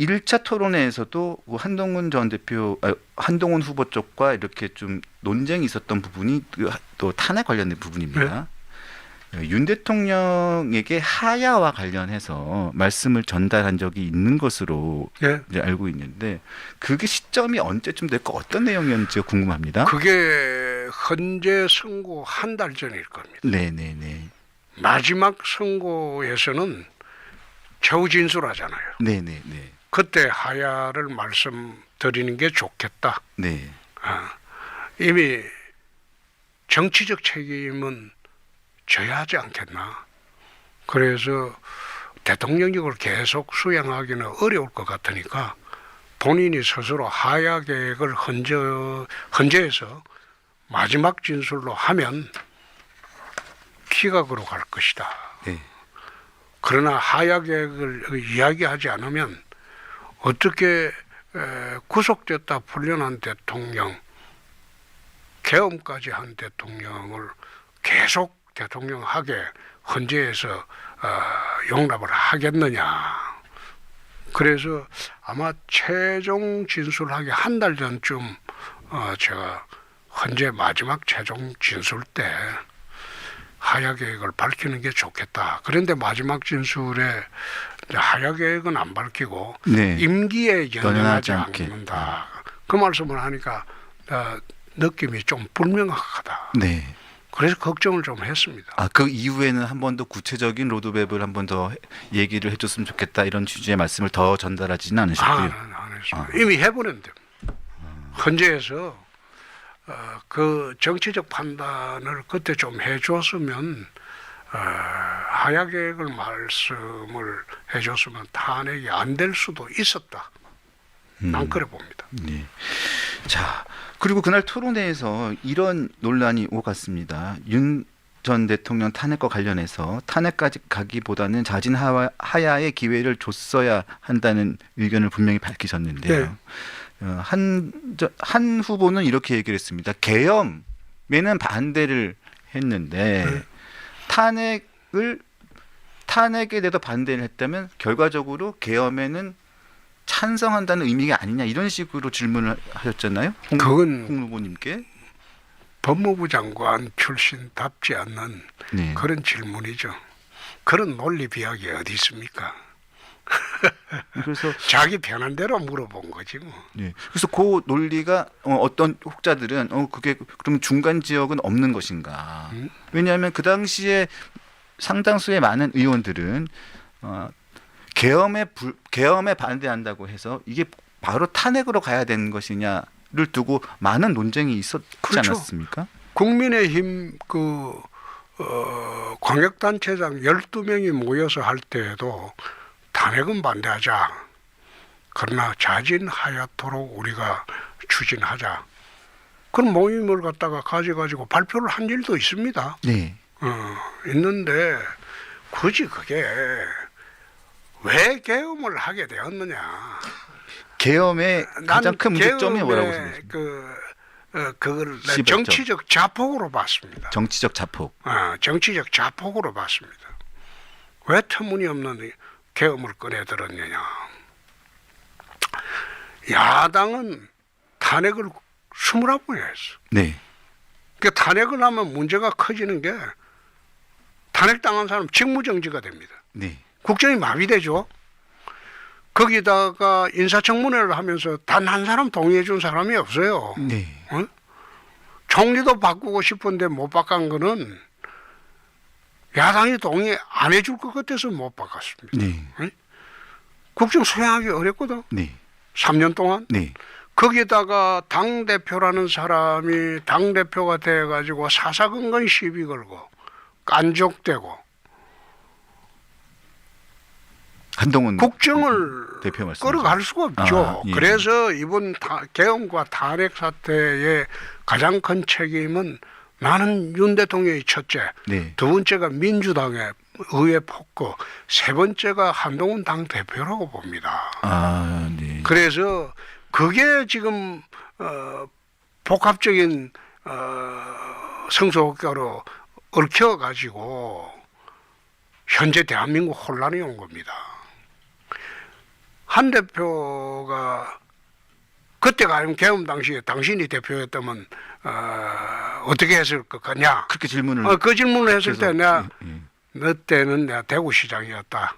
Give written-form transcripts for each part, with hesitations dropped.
1차 토론회에서도 한동훈 전 대표, 한동훈 후보 쪽과 이렇게 좀 논쟁이 있었던 부분이 또 탄핵 관련된 부분입니다. 윤 대통령에게 하야와 관련해서 말씀을 전달한 적이 있는 것으로 예. 이제 알고 있는데 그게 시점이 언제쯤 됐고 어떤 내용이었는지가 궁금합니다. 그게 헌재 선고 한 달 전일 겁니다. 네네네. 마지막 선고에서는 최후 진술하잖아요. 네네네. 그때 하야를 말씀드리는 게 좋겠다. 네. 이미 정치적 책임은 져야 하지 않겠나. 그래서 대통령직을 계속 수행하기는 어려울 것 같으니까 본인이 스스로 하야 계획을 헌재에서 마지막 진술로 하면 기각으로 갈 것이다. 네. 그러나 하야 계획을 이야기하지 않으면 어떻게 구속됐다 풀려난 대통령, 계엄까지 한 대통령을 계속 대통령하게 헌재에서 용납을 하겠느냐. 그래서 아마 최종 진술하기 한 달 전쯤 제가 헌재 마지막 최종 진술 때 하야 계획을 밝히는 게 좋겠다. 그런데 마지막 진술에 하야 계획은 안 밝히고 네. 임기에 연연하지 않게. 않는다. 그 말씀을 하니까 느낌이 좀 불명확하다. 네. 그래서 걱정을 좀 했습니다. 그 이후에는 한 번 더 구체적인 로드맵을 한 번 더 얘기를 해줬으면 좋겠다 이런 취지의 말씀을 더 전달하지는 않으셨고요. 안 했습니다. 이미 해보는데 헌재에서 그 정치적 판단을 그때 좀 해줬으면 하야 계획을 말씀을 해줬으면 탄핵이 안 될 수도 있었다. 난 그래 봅니다. 네. 자, 그리고 그날 토론회에서 이런 논란이 오갔습니다. 윤 전 대통령 탄핵과 관련해서 탄핵까지 가기보다는 자진 하야의 기회를 줬어야 한다는 의견을 분명히 밝히셨는데요. 한 후보는 이렇게 얘기를 했습니다. 계엄에는 반대를 했는데 탄핵에 대해서 반대를 했다면 결과적으로 계엄에는 찬성한다는 의미가 아니냐 이런 식으로 질문을 하셨잖아요. 그건 홍 후보님께. 법무부 장관 출신답지 않는 네. 그런 질문이죠. 그런 논리 비약이 어디 있습니까? 그래서 자기 편한 대로 물어본 거지 뭐. 네. 그래서 그 논리가 어떤 혹자들은 그게 그럼 중간 지역은 없는 것인가? 왜냐하면 그 당시에 상당수의 많은 의원들은 계엄에 반대한다고 해서 이게 바로 탄핵으로 가야 되는 것이냐를 두고 많은 논쟁이 있었지 그렇죠. 않았습니까? 국민의힘 광역단체장 12명이 모여서 할 때에도 탄핵은 반대하자. 그러나 자진하야토록 우리가 추진하자. 그런 모임을 갖다가 가져가지고 발표를 한 일도 있습니다. 네. 있는데 굳이 그게 왜 계엄을 하게 되었느냐. 계엄의 가장 큰 문제점이 뭐라고 계엄의 생각하십니까? 그걸 시발점. 정치적 자폭으로 봤습니다. 정치적 자폭. 정치적 자폭으로 봤습니다. 왜 터무니없는 계엄을 꺼내들었느냐. 야당은 탄핵을 21번이나 했어. 네. 그러니까 탄핵을 하면 문제가 커지는 게 탄핵당한 사람 직무정지가 됩니다. 네. 국정이 마비되죠. 거기다가 인사청문회를 하면서 단 한 사람 동의해 준 사람이 없어요. 네. 총리도 바꾸고 싶은데 못 바꾼 거는 야당이 동의 안 해줄 것 같아서 못 바꿨습니다. 네. 국정 수행하기 어렵거든. 네. 3년 동안. 네. 거기다가 당대표라는 사람이 당대표가 돼가지고 사사건건 시비 걸고 깐족되고 한동훈 국정을 대표 말씀. 끌어갈 수가 없죠. 예. 그래서 이번 계엄과 탄핵 사태의 가장 큰 책임은 나는 윤 대통령이 첫째, 네. 두 번째가 민주당의 의회 폭거, 세 번째가 한동훈 당 대표라고 봅니다. 네. 그래서 그게 지금 복합적인 성소효과로 얽혀가지고 현재 대한민국 혼란이 온 겁니다. 한 대표가 그때가 아니면 계엄 당시에 당신이 대표였다면 어떻게 했을 것 같냐? 그렇게 질문을 그 질문을 했을 그래서, 때 내가 예, 예. 너 때는 내가 대구시장이었다.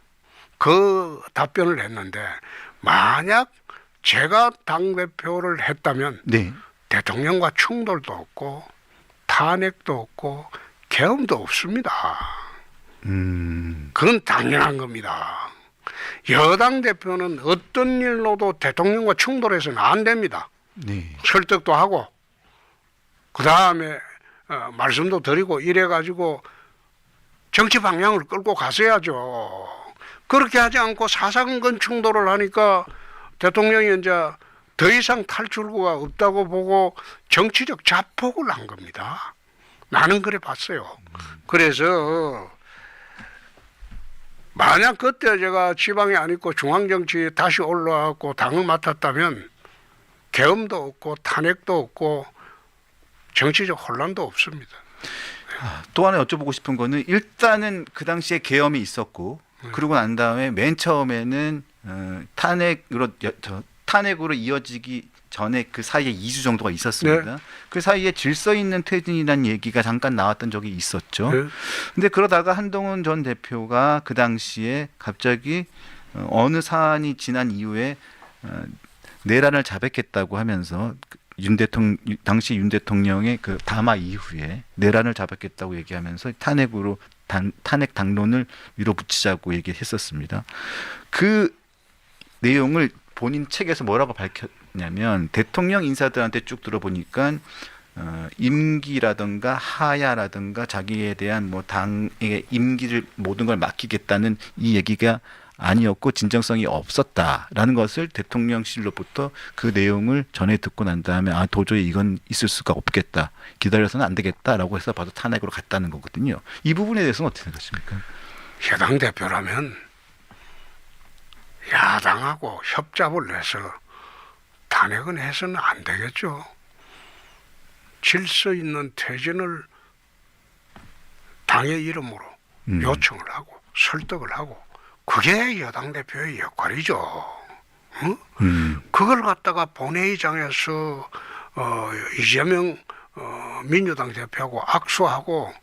그 답변을 했는데 만약 제가 당대표를 했다면 네. 대통령과 충돌도 없고 탄핵도 없고 계엄도 없습니다. 그건 당연한 겁니다. 여당 대표는 어떤 일로도 대통령과 충돌해서는 안 됩니다. 네. 설득도 하고 그 다음에 말씀도 드리고 이래가지고 정치 방향을 끌고 갔어야죠. 그렇게 하지 않고 사상권 충돌을 하니까 대통령이 이제 더 이상 탈출구가 없다고 보고 정치적 자폭을 한 겁니다. 나는 그래 봤어요. 그래서 만약 그때 제가 지방에 안 있고 중앙정치에 다시 올라왔고 당을 맡았다면 계엄도 없고 탄핵도 없고 정치적 혼란도 없습니다. 또 하나 여쭤보고 싶은 거는 일단은 그 당시에 계엄이 있었고 그러고 난 다음에 맨 처음에는 탄핵으로 이어지기 전에 그 사이에 2주 정도가 있었습니다. 네. 그 사이에 질서 있는 퇴진이라는 얘기가 잠깐 나왔던 적이 있었죠. 네. 근데 그러다가 한동훈 전 대표가 그 당시에 갑자기 어느 사안이 지난 이후에 내란을 자백했다고 하면서 당시 윤 대통령의 그 담화 이후에 내란을 자백했다고 얘기하면서 탄핵 당론을 밀어붙이자고 얘기했었습니다. 그 내용을 본인 책에서 뭐라고 밝혔냐면 대통령 인사들한테 쭉 들어보니까 임기라든가 하야라든가 자기에 대한 뭐 당의 임기를 모든 걸 맡기겠다는 이 얘기가 아니었고 진정성이 없었다라는 것을 대통령실로부터 그 내용을 전해 듣고 난 다음에 도저히 이건 있을 수가 없겠다. 기다려서는 안 되겠다라고 해서 바로 탄핵으로 갔다는 거거든요. 이 부분에 대해서는 어떻게 생각하십니까? 여당 대표라면 야당하고 협잡을 해서 탄핵은 해서는 안 되겠죠. 질서 있는 퇴진을 당의 이름으로 요청을 하고 설득을 하고 그게 여당 대표의 역할이죠. 그걸 갖다가 본회의장에서 이재명 민주당 대표하고 악수하고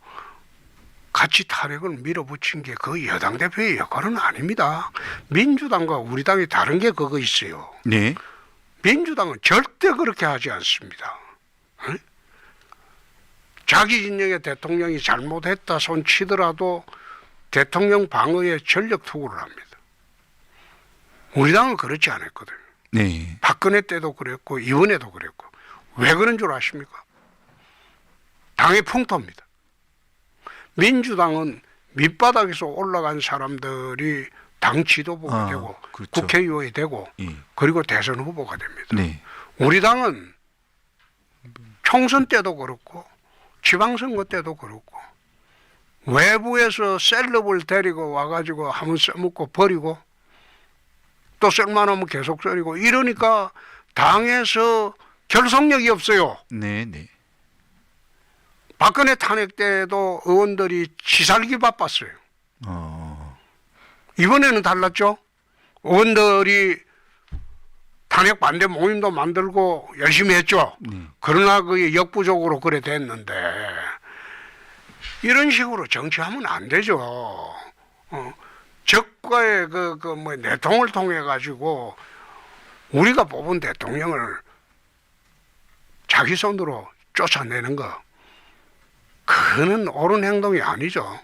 같이 탄핵을 밀어붙인 게 그 여당 대표의 역할은 아닙니다. 민주당과 우리 당이 다른 게 그거 있어요. 네. 민주당은 절대 그렇게 하지 않습니다. 자기 진영의 대통령이 잘못했다 손치더라도 대통령 방어에 전력 투구를 합니다. 우리 당은 그렇지 않았거든요. 네. 박근혜 때도 그랬고 이번에도 그랬고. 왜 그런 줄 아십니까? 당의 풍토입니다. 민주당은 밑바닥에서 올라간 사람들이 당 지도부가 되고 그렇죠. 국회의원이 되고 예. 그리고 대선 후보가 됩니다. 네. 우리 당은 총선 때도 그렇고 지방선거 때도 그렇고 외부에서 셀럽을 데리고 와가지고 한번 써먹고 버리고 또 쓸만하면 계속 써리고 이러니까 당에서 결속력이 없어요. 네, 네. 박근혜 탄핵 때도 의원들이 치살기 바빴어요. 이번에는 달랐죠. 의원들이 탄핵 반대 모임도 만들고 열심히 했죠. 그러나 그게 역부족으로 그래 됐는데 이런 식으로 정치하면 안 되죠. 적과의 뭐 내통을 통해 가지고 우리가 뽑은 대통령을 자기 손으로 쫓아내는 거, 그거는 옳은 행동이 아니죠.